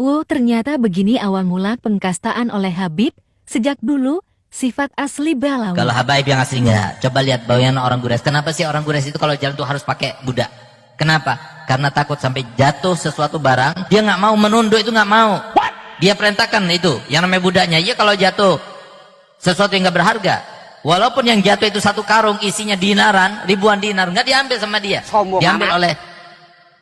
Ternyata begini awal mula pengkastaan oleh Habib. Sejak dulu, sifat asli Balawi. Kalau habaib yang asli enggak. Coba lihat bawayan orang Quraisy. Kenapa sih orang Quraisy itu kalau jalan tuh harus pakai budak? Kenapa? Karena takut sampai jatuh sesuatu barang, dia nggak mau menunduk, itu nggak mau. Dia perintahkan itu, yang namanya budaknya. Iya, kalau jatuh sesuatu yang nggak berharga, walaupun yang jatuh itu satu karung isinya dinaran, ribuan dinar, nggak diambil sama dia. Diambil oleh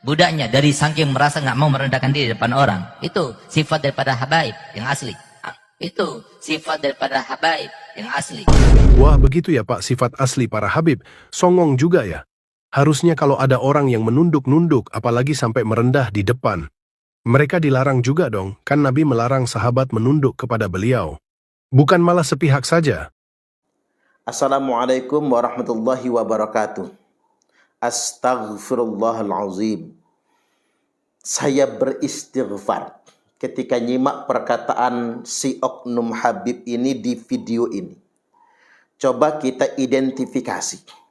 budaknya dari saking merasa nggak mau merendahkan diri di depan orang. Itu sifat daripada habaib yang asli. Itu sifat daripada habaib yang asli. Wah, begitu ya Pak, sifat asli para Habib. Songong juga ya. Harusnya kalau ada orang yang menunduk-nunduk, apalagi sampai merendah di depan, mereka dilarang juga dong, kan Nabi melarang sahabat menunduk kepada beliau. Bukan malah sepihak saja. Assalamualaikum warahmatullahi wabarakatuh. Astaghfirullahalazim. Saya beristighfar ketika nyimak perkataan si oknum Habib ini di video ini. Coba kita identifikasi.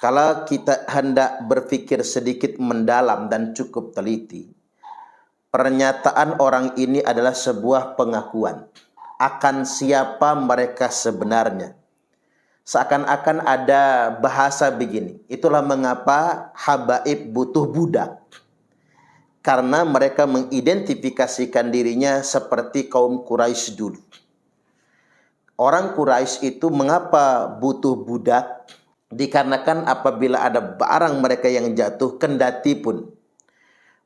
Kalau kita hendak berpikir sedikit mendalam dan cukup teliti, pernyataan orang ini adalah sebuah pengakuan akan siapa mereka sebenarnya. Seakan-akan ada bahasa begini, itulah mengapa habaib butuh budak. Karena mereka mengidentifikasikan dirinya seperti kaum Quraisy dulu. Orang Quraisy itu mengapa butuh budak? Dikarenakan apabila ada barang mereka yang jatuh, kendati pun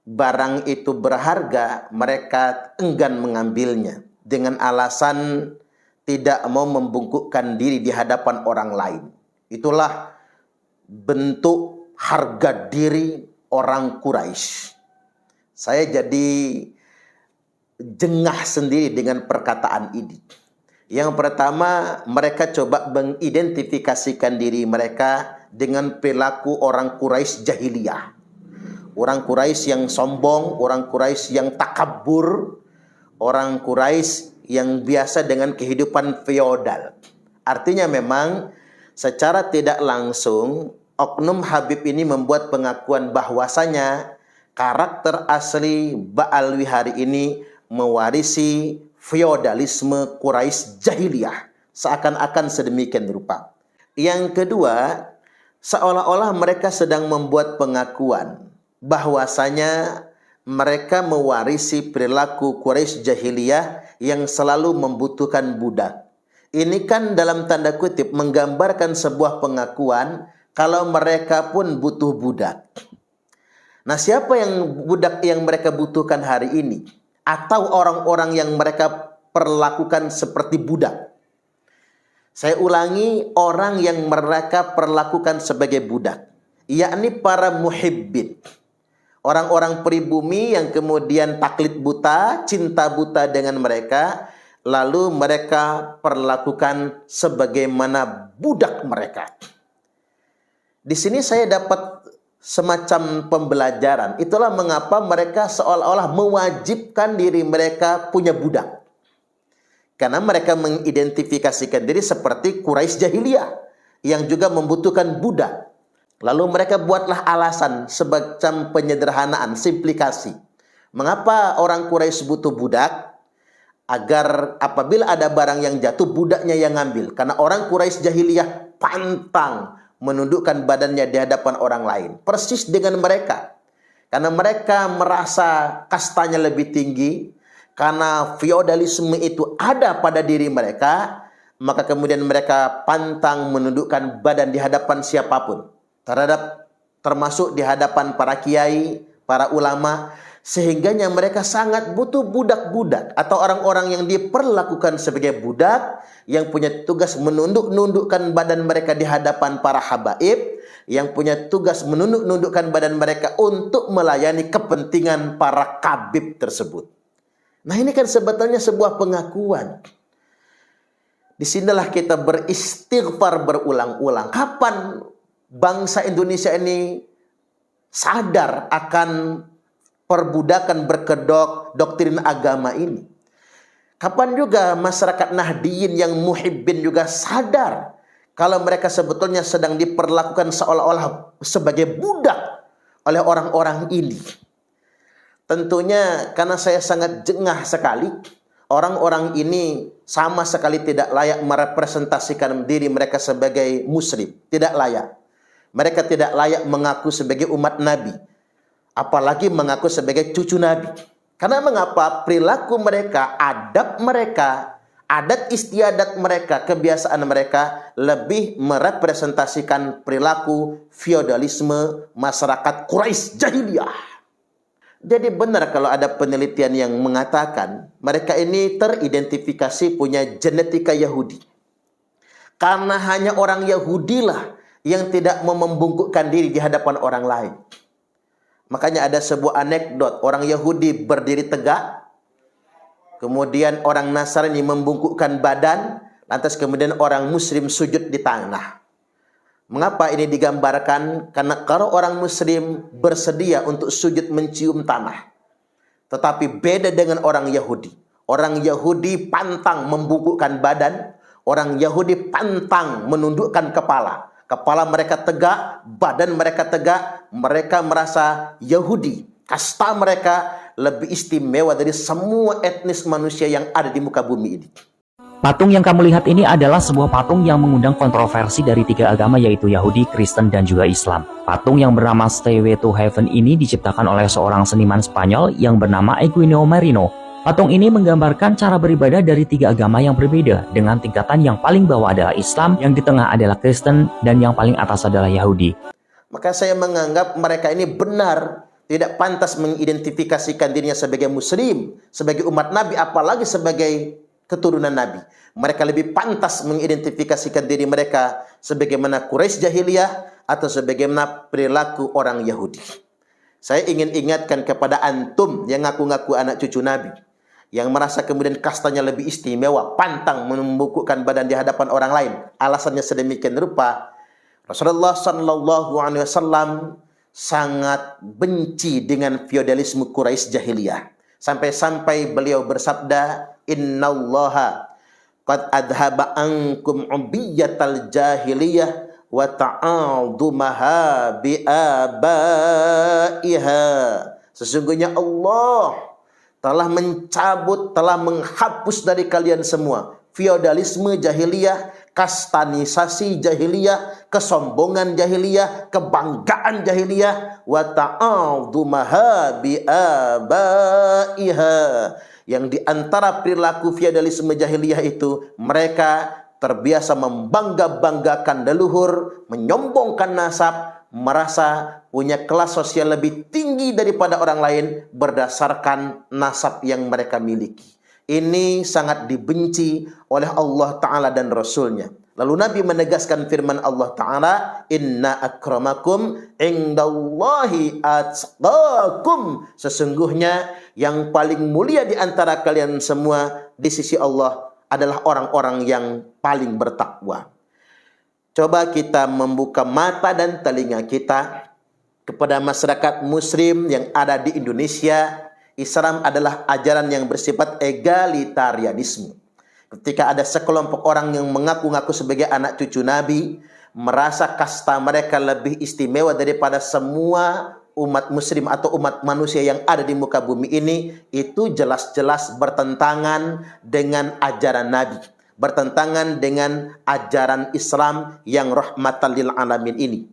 barang itu berharga, mereka enggan mengambilnya dengan alasan tidak mau membungkukkan diri di hadapan orang lain. Itulah bentuk harga diri orang Quraisy. Saya jadi jengah sendiri dengan perkataan ini. Yang pertama, mereka coba mengidentifikasikan diri mereka dengan perilaku orang Quraisy jahiliyah. Orang Quraisy yang sombong, orang Quraisy yang takabur, orang Quraisy yang biasa dengan kehidupan feodal. Artinya memang secara tidak langsung oknum Habib ini membuat pengakuan bahwasanya karakter asli Ba'alwi hari ini mewarisi feodalisme Quraisy jahiliyah, seakan-akan sedemikian rupa. Yang kedua, seolah-olah mereka sedang membuat pengakuan bahwasanya mereka mewarisi perilaku Quraisy jahiliyah yang selalu membutuhkan budak. Ini kan dalam tanda kutip menggambarkan sebuah pengakuan kalau mereka pun butuh budak. Nah, siapa yang budak yang mereka butuhkan hari ini? Atau orang-orang yang mereka perlakukan seperti budak? Saya ulangi, orang yang mereka perlakukan sebagai budak, yakni para muhibbin. Orang-orang pribumi yang kemudian taklid buta, cinta buta dengan mereka, lalu mereka perlakukan sebagaimana budak mereka. Di sini saya dapat semacam pembelajaran. Itulah mengapa mereka seolah-olah mewajibkan diri mereka punya budak. Karena mereka mengidentifikasikan diri seperti Quraisy jahiliyah yang juga membutuhkan budak. Lalu mereka buatlah alasan semacam penyederhanaan, simplikasi. Mengapa orang Quraisy butuh budak? Agar apabila ada barang yang jatuh, budaknya yang ngambil. Karena orang Quraisy jahiliyah pantang menundukkan badannya di hadapan orang lain. Persis dengan mereka. Karena mereka merasa kastanya lebih tinggi. Karena feodalisme itu ada pada diri mereka. Maka kemudian mereka pantang menundukkan badan di hadapan siapapun. Termasuk di hadapan para kiai, para ulama. Sehingganya mereka sangat butuh budak-budak atau orang-orang yang diperlakukan sebagai budak yang punya tugas menunduk-nundukkan badan mereka di hadapan para habaib, yang punya tugas menunduk-nundukkan badan mereka untuk melayani kepentingan para kabib tersebut. Nah, ini kan sebetulnya sebuah pengakuan. Disinilah kita beristighfar berulang-ulang. Kapan bangsa Indonesia ini sadar akan perbudakan berkedok doktrin agama ini? Kapan juga masyarakat Nahdiyin yang muhibbin juga sadar kalau mereka sebetulnya sedang diperlakukan seolah-olah sebagai budak oleh orang-orang ini? Tentunya karena saya sangat jengah sekali, orang-orang ini sama sekali tidak layak merepresentasikan diri mereka sebagai muslim. Tidak layak. Mereka tidak layak mengaku sebagai umat Nabi. Apalagi mengaku sebagai cucu Nabi. Karena mengapa? Perilaku mereka, adab mereka, adat istiadat mereka, kebiasaan mereka lebih merepresentasikan perilaku feodalisme masyarakat Quraisy jahiliyah. Jadi benar kalau ada penelitian yang mengatakan mereka ini teridentifikasi punya genetika Yahudi. Karena hanya orang Yahudilah yang tidak mau membungkukkan diri di hadapan orang lain. Makanya ada sebuah anekdot, orang Yahudi berdiri tegak, kemudian orang Nasrani membungkukkan badan, lantas kemudian orang Muslim sujud di tanah. Mengapa ini digambarkan? Karena kalau orang Muslim bersedia untuk sujud mencium tanah, tetapi beda dengan orang Yahudi. Orang Yahudi pantang membungkukkan badan, orang Yahudi pantang menundukkan kepala. Kepala mereka tegak, badan mereka tegak, mereka merasa Yahudi. Kasta mereka lebih istimewa dari semua etnis manusia yang ada di muka bumi ini. Patung yang kamu lihat ini adalah sebuah patung yang mengundang kontroversi dari tiga agama, yaitu Yahudi, Kristen, dan juga Islam. Patung yang bernama Stairway to Heaven ini diciptakan oleh seorang seniman Spanyol yang bernama Eugenio Merino. Patung ini menggambarkan cara beribadah dari tiga agama yang berbeda, dengan tingkatan yang paling bawah adalah Islam, yang di tengah adalah Kristen, dan yang paling atas adalah Yahudi. Maka saya menganggap mereka ini benar tidak pantas mengidentifikasikan dirinya sebagai Muslim, sebagai umat Nabi, apalagi sebagai keturunan Nabi. Mereka lebih pantas mengidentifikasikan diri mereka sebagaimana Quraisy jahiliyah atau sebagaimana perilaku orang Yahudi. Saya ingin ingatkan kepada antum yang ngaku-ngaku anak cucu Nabi, yang merasa kemudian kastanya lebih istimewa, pantang membungkukkan badan di hadapan orang lain. Alasannya sedemikian rupa, Rasulullah SAW sangat benci dengan feodalisme Quraisy jahiliyah. Sampai-sampai beliau bersabda, Innallaha qad adhaba ankum ubiyatal jahiliyah wa ta'adumaha bi'abaiha. Sesungguhnya Allah telah mencabut, telah menghapus dari kalian semua feodalisme jahiliyah, kastanisasi jahiliyah, kesombongan jahiliyah, kebanggaan jahiliyah, wa ta'adumaha bi'abaiha. Yang diantara perilaku feodalisme jahiliyah itu, mereka terbiasa membangga-banggakan leluhur, menyombongkan nasab, merasa punya kelas sosial lebih tinggi daripada orang lain berdasarkan nasab yang mereka miliki. Ini sangat dibenci oleh Allah Ta'ala dan Rasulnya. Lalu Nabi menegaskan firman Allah Ta'ala, Inna akramakum indallahi atqakum. Sesungguhnya yang paling mulia di antara kalian semua di sisi Allah adalah orang-orang yang paling bertakwa. Coba kita membuka mata dan telinga kita kepada masyarakat muslim yang ada di Indonesia. Islam adalah ajaran yang bersifat egalitarianisme. Ketika ada sekelompok orang yang mengaku-ngaku sebagai anak cucu Nabi, merasa kasta mereka lebih istimewa daripada semua umat muslim atau umat manusia yang ada di muka bumi ini, itu jelas-jelas bertentangan dengan ajaran Nabi, bertentangan dengan ajaran Islam yang rahmatan lil alamin ini.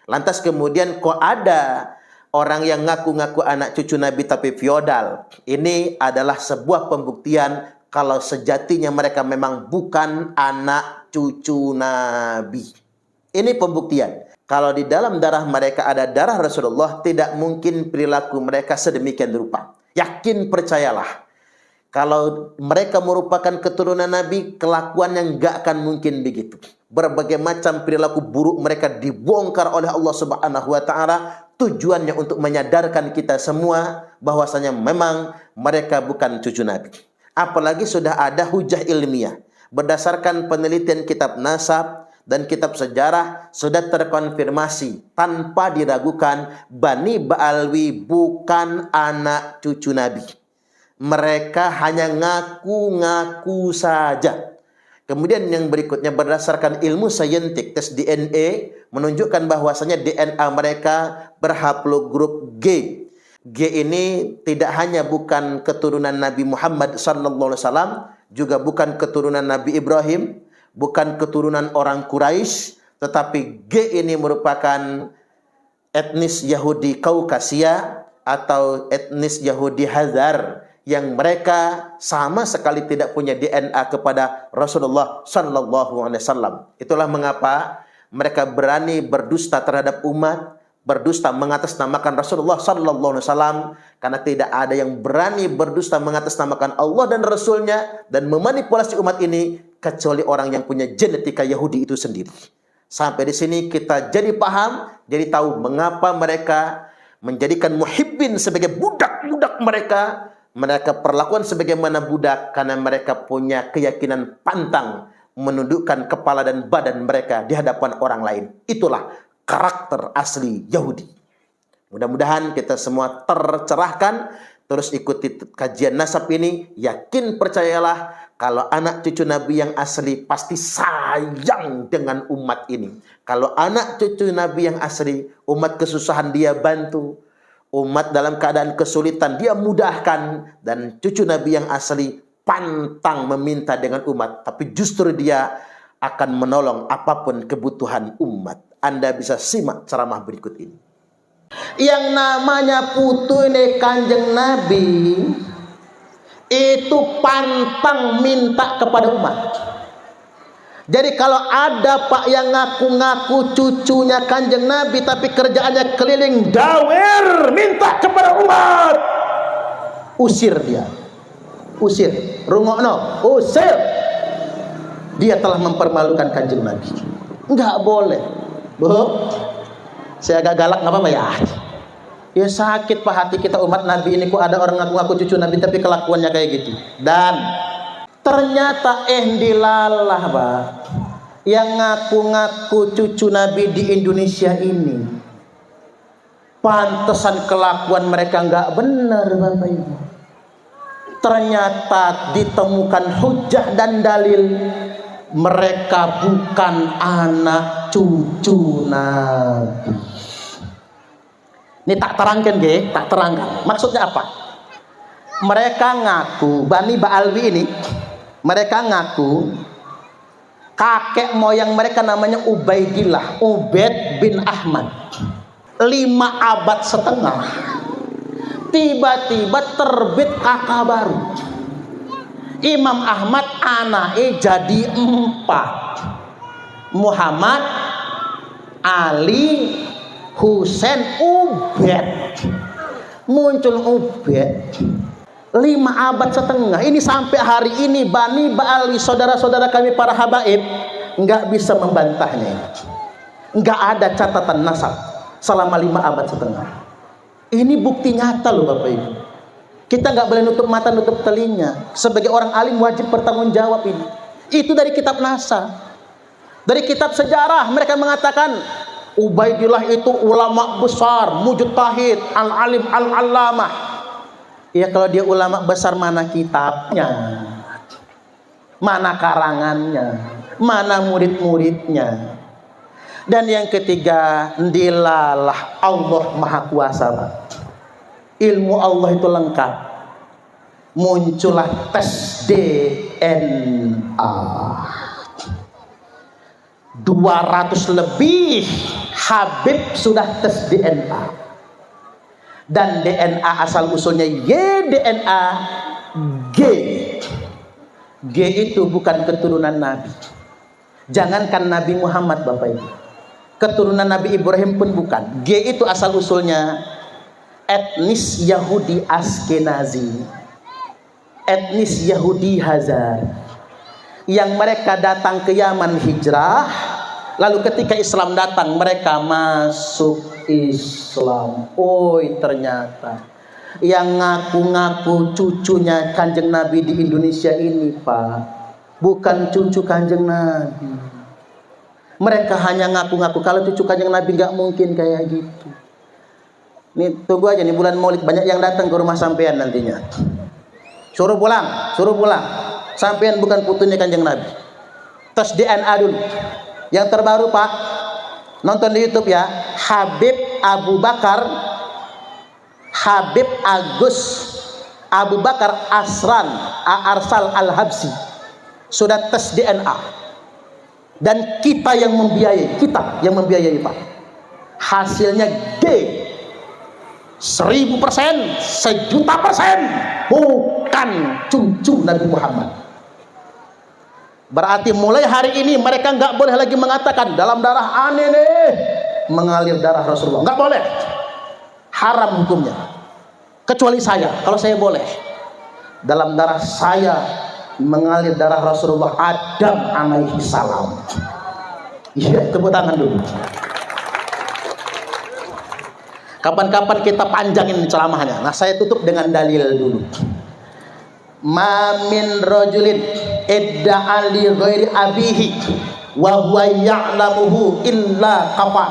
Lantas kemudian kok ada orang yang ngaku-ngaku anak cucu Nabi tapi feodal? Ini adalah sebuah pembuktian kalau sejatinya mereka memang bukan anak cucu Nabi. Ini pembuktian. Kalau di dalam darah mereka ada darah Rasulullah, tidak mungkin perilaku mereka sedemikian rupa. Yakin, percayalah. Kalau mereka merupakan keturunan Nabi, kelakuannya nggak akan mungkin begitu. Berbagai macam perilaku buruk mereka dibongkar oleh Allah Subhanahu wa Ta'ala. Tujuannya untuk menyadarkan kita semua bahwasanya memang mereka bukan cucu Nabi. Apalagi sudah ada hujah ilmiah. Berdasarkan penelitian kitab nasab dan kitab sejarah, sudah terkonfirmasi tanpa diragukan Bani Ba'alwi bukan anak cucu Nabi. Mereka hanya ngaku-ngaku saja. Kemudian yang berikutnya, berdasarkan ilmu saintik, tes DNA menunjukkan bahwasanya DNA mereka berhaplogrup G. G ini tidak hanya bukan keturunan Nabi Muhammad sallallahu alaihi wasallam, juga bukan keturunan Nabi Ibrahim, bukan keturunan orang Quraisy, tetapi G ini merupakan etnis Yahudi Kaukasia atau etnis Yahudi Hazar yang mereka sama sekali tidak punya DNA kepada Rasulullah sallallahu alaihi wasallam. Itulah mengapa mereka berani berdusta terhadap umat, berdusta mengatasnamakan Rasulullah sallallahu alaihi wasallam, karena tidak ada yang berani berdusta mengatasnamakan Allah dan Rasulnya dan memanipulasi umat ini kecuali orang yang punya genetika Yahudi itu sendiri. Sampai di sini kita jadi paham, jadi tahu mengapa mereka menjadikan muhibbin sebagai budak-budak mereka. Mereka perlakuan sebagaimana budak karena mereka punya keyakinan pantang menundukkan kepala dan badan mereka di hadapan orang lain. Itulah karakter asli Yahudi. Mudah-mudahan kita semua tercerahkan. Terus ikuti kajian nasab ini. Yakin percayalah kalau anak cucu Nabi yang asli pasti sayang dengan umat ini. Kalau anak cucu Nabi yang asli, umat kesusahan dia bantu, umat dalam keadaan kesulitan dia mudahkan. Dan cucu Nabi yang asli pantang meminta dengan umat, tapi justru dia akan menolong apapun kebutuhan umat. Anda bisa simak ceramah berikut ini. Yang namanya putu ini Kanjeng Nabi itu pantang minta kepada umat. Jadi kalau ada Pak yang ngaku-ngaku cucunya Kanjeng Nabi tapi kerjaannya keliling dawer minta kepada umat, usir dia. Usir, rungokno, usir. Dia telah mempermalukan Kanjeng Nabi. Enggak boleh. Bu, saya agak galak, nggak apa-apa ya? Ya sakit pak hati kita umat Nabi ini, kok ada orang ngaku-ngaku cucu Nabi tapi kelakuannya kayak gitu. Dan ternyata dilalah pak, yang ngaku-ngaku cucu Nabi di Indonesia ini, pantesan kelakuan mereka nggak benar bapak ibu. Ternyata ditemukan hujah dan dalil mereka bukan anak cucu Nabi. Ini tak terangkan ge, tak terangkan. Maksudnya apa? Mereka ngaku, Bani Ba'alwi ini, mereka ngaku kakek moyang mereka namanya Ubaidillah, Ubaid bin Ahmad. 5 abad setengah. Tiba-tiba terbit kakak baru. Imam Ahmad anaknya jadi 4. Muhammad, Ali, Husain, Ubaid. Muncul Ubaid. 5 abad setengah. Ini sampai hari ini Bani Ba'alwi, saudara-saudara kami para habaib, nggak bisa membantahnya. Nggak ada catatan nasab selama 5 abad setengah. Ini bukti nyata loh Bapak Ibu. Kita nggak boleh nutup mata, nutup telinga. Sebagai orang alim wajib bertanggung jawab ini. Itu dari kitab nasab. Dari kitab sejarah mereka mengatakan Ubaidillah itu ulama besar, mujtahid, al-alim, al-allamah. Ya kalau dia ulama besar, mana kitabnya? Mana karangannya? Mana murid-muridnya? Dan yang ketiga, dilalah Allah Maha Kuasa. Ilmu Allah itu lengkap. Muncullah tes DNA. 200 lebih Habib sudah tes DNA. Dan DNA asal usulnya YDNA G. G itu bukan keturunan Nabi. Jangankan Nabi Muhammad Bapak Ibu, keturunan Nabi Ibrahim pun bukan. G itu asal usulnya etnis Yahudi Askenazi, etnis Yahudi Hazar, yang mereka datang ke Yaman hijrah, lalu ketika Islam datang mereka masuk Islam. Oi, ternyata yang ngaku-ngaku cucunya Kanjeng Nabi di Indonesia ini Pak, bukan cucu Kanjeng Nabi. Mereka hanya ngaku-ngaku. Kalau cucu Kanjeng Nabi nggak mungkin kayak gitu. Nih tunggu aja nih bulan Maulid banyak yang datang ke rumah sampean nantinya. Suruh pulang, suruh pulang. Sampean bukan putunya Kanjeng Nabi. Tes DNA dulu. Yang terbaru Pak, nonton di YouTube ya. Habib Abu Bakar Habib Agus Abu Bakar Arsal Al-Habsi sudah tes DNA dan kita yang membiayai Pak. Hasilnya G, 1000%, 1.000.000% bukan cucu Nabi Muhammad. Berarti mulai hari ini mereka nggak boleh lagi mengatakan dalam darah aneh nih mengalir darah Rasulullah. Nggak boleh, haram hukumnya. Kecuali saya, kalau saya boleh. Dalam darah saya mengalir darah Rasulullah Adam alaihi salam. Iya, tepuk tangan dulu. Kapan-kapan kita panjangin ceramahnya. Nah, saya tutup dengan dalil dulu. Ma min rajulin idda'a li ghairi abihi wa huwa ya'lamuhu illa kafar.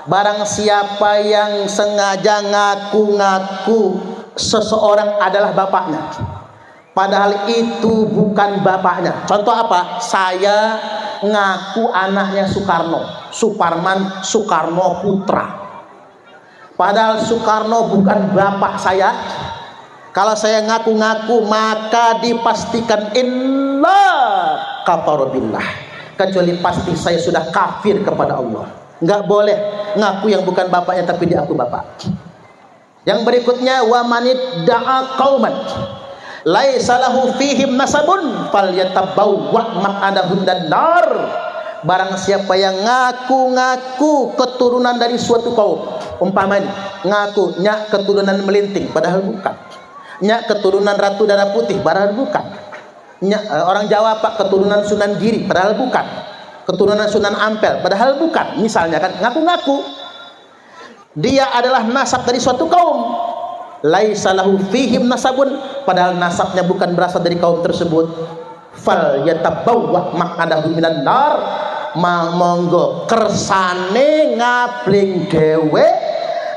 Barang siapa yang sengaja ngaku-ngaku seseorang adalah bapaknya, padahal itu bukan bapaknya. Contoh apa? Saya ngaku anaknya Soekarno, Suparman Soekarno Putra, padahal Soekarno bukan bapak saya. Kalau saya ngaku-ngaku maka dipastikan illa kafarobillah, kecuali pasti saya sudah kafir kepada Allah. Nggak boleh ngaku yang bukan bapaknya tapi diaku bapak. Yang berikutnya, wa manid da'a qauman laisa lahu fihim nasabun falyatabawwa maq'adahu nar. Barang siapa yang ngaku-ngaku keturunan dari suatu kaum, umpamanya ngaku nyak keturunan Melinting padahal bukan, nyak keturunan Ratu Darah Putih padahal bukan, nyak orang Jawa Pak keturunan Sunan Giri padahal bukan, keturunan Sunan Ampel padahal bukan, misalnya kan, ngaku-ngaku dia adalah nasab dari suatu kaum, laisa lahu fihim nasabun, padahal nasabnya bukan berasal dari kaum tersebut, fal yatabawwa maq'adahu minan nar, monggo kersane ngabling dewe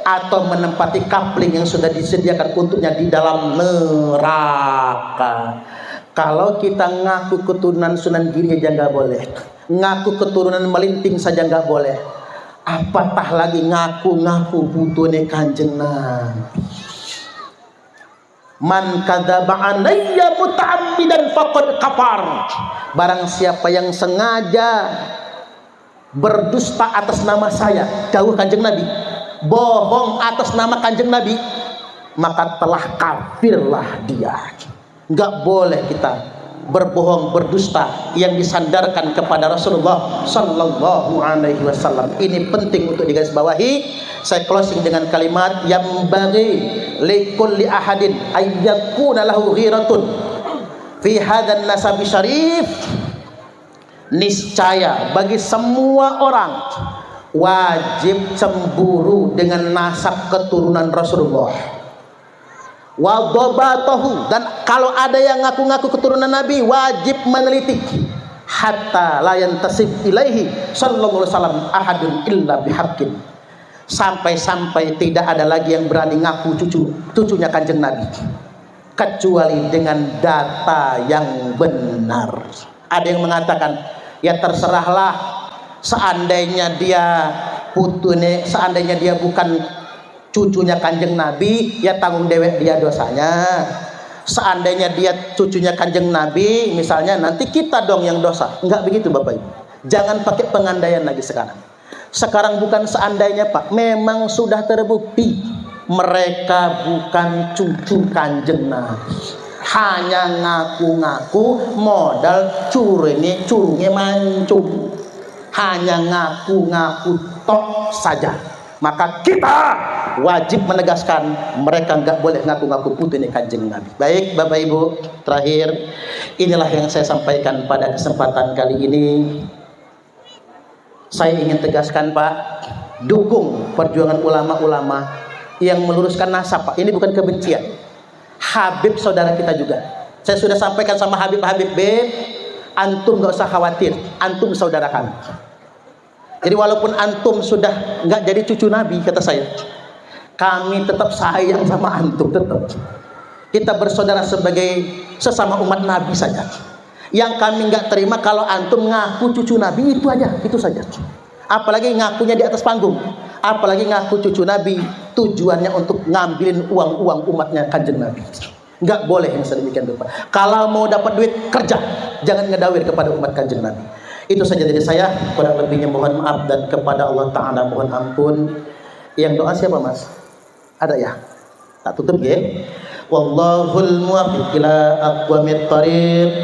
atau menempati kapling yang sudah disediakan untuknya di dalam neraka. Kalau kita ngaku keturunan Sunan Giri aja nggak boleh, ngaku keturunan Melinting saja nggak boleh, apatah lagi ngaku-ngaku putune Kanjeng Nabi. Man kadzaba alayya muta'ammidan faqad kafar. Barang siapa yang sengaja berdusta atas nama saya, dawuh Kanjeng Nabi, bohong atas nama Kanjeng Nabi, maka telah kafirlah dia. Enggak boleh kita berbohong, berdusta yang disandarkan kepada Rasulullah sallallahu alaihi wasallam. Ini penting untuk digarisbawahi. Saya closing dengan kalimat yang bagi likulli ahadin ayyakuna lahu ghiratun fi hadzal nasab syarif. Niscaya bagi semua orang wajib cemburu dengan nasab keturunan Rasulullah. Wa dhabatahu, dan kalau ada yang ngaku-ngaku keturunan Nabi wajib meneliti hatta la yantasib ilaihi sallallahu alaihi wasallam ahadun illa bihaqqin, sampai-sampai tidak ada lagi yang berani ngaku cucunya Kanjeng Nabi kecuali dengan data yang benar. Ada yang mengatakan, ya terserahlah, seandainya dia putune, seandainya dia bukan cucunya Kanjeng Nabi, ya tanggung dewek dia dosanya. Seandainya dia cucunya Kanjeng Nabi, misalnya, nanti kita dong yang dosa. Enggak begitu Bapak Ibu. Jangan pakai pengandaian lagi sekarang. Sekarang bukan seandainya Pak, memang sudah terbukti mereka bukan cucu Kanjeng Nabi. Hanya ngaku-ngaku modal curungnya mancung. Hanya ngaku-ngaku tok saja. Maka kita wajib menegaskan mereka nggak boleh ngaku-ngaku putune Kanjeng Nabi. Baik Bapak Ibu, terakhir inilah yang saya sampaikan pada kesempatan kali ini. Saya ingin tegaskan Pak, dukung perjuangan ulama-ulama yang meluruskan nasab Pak. Ini bukan kebencian. Habib saudara kita juga. Saya sudah sampaikan sama Habib-Habib, antum nggak usah khawatir, antum saudara kami. Jadi walaupun antum sudah nggak jadi cucu Nabi, kata saya, kami tetap sayang sama antum, tetap. Kita bersaudara sebagai sesama umat Nabi saja. Yang kami nggak terima kalau antum ngaku cucu Nabi, itu aja, itu saja. Apalagi ngakunya di atas panggung, apalagi ngaku cucu Nabi tujuannya untuk ngambilin uang-uang umatnya Kanjeng Nabi. Nggak boleh yang sedemikian rupa. Kalau mau dapat duit, kerja, jangan ngedawir kepada umat Kanjeng Nabi. Itu saja dari saya, kurang lebihnya mohon maaf, dan kepada Allah Ta'ala mohon ampun. Yang doa siapa mas? Ada ya? Tak tutup ya. Wallahul muwaffiq ila aqwamit thariq.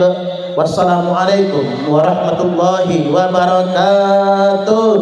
Wassalamualaikum warahmatullahi wabarakatuh.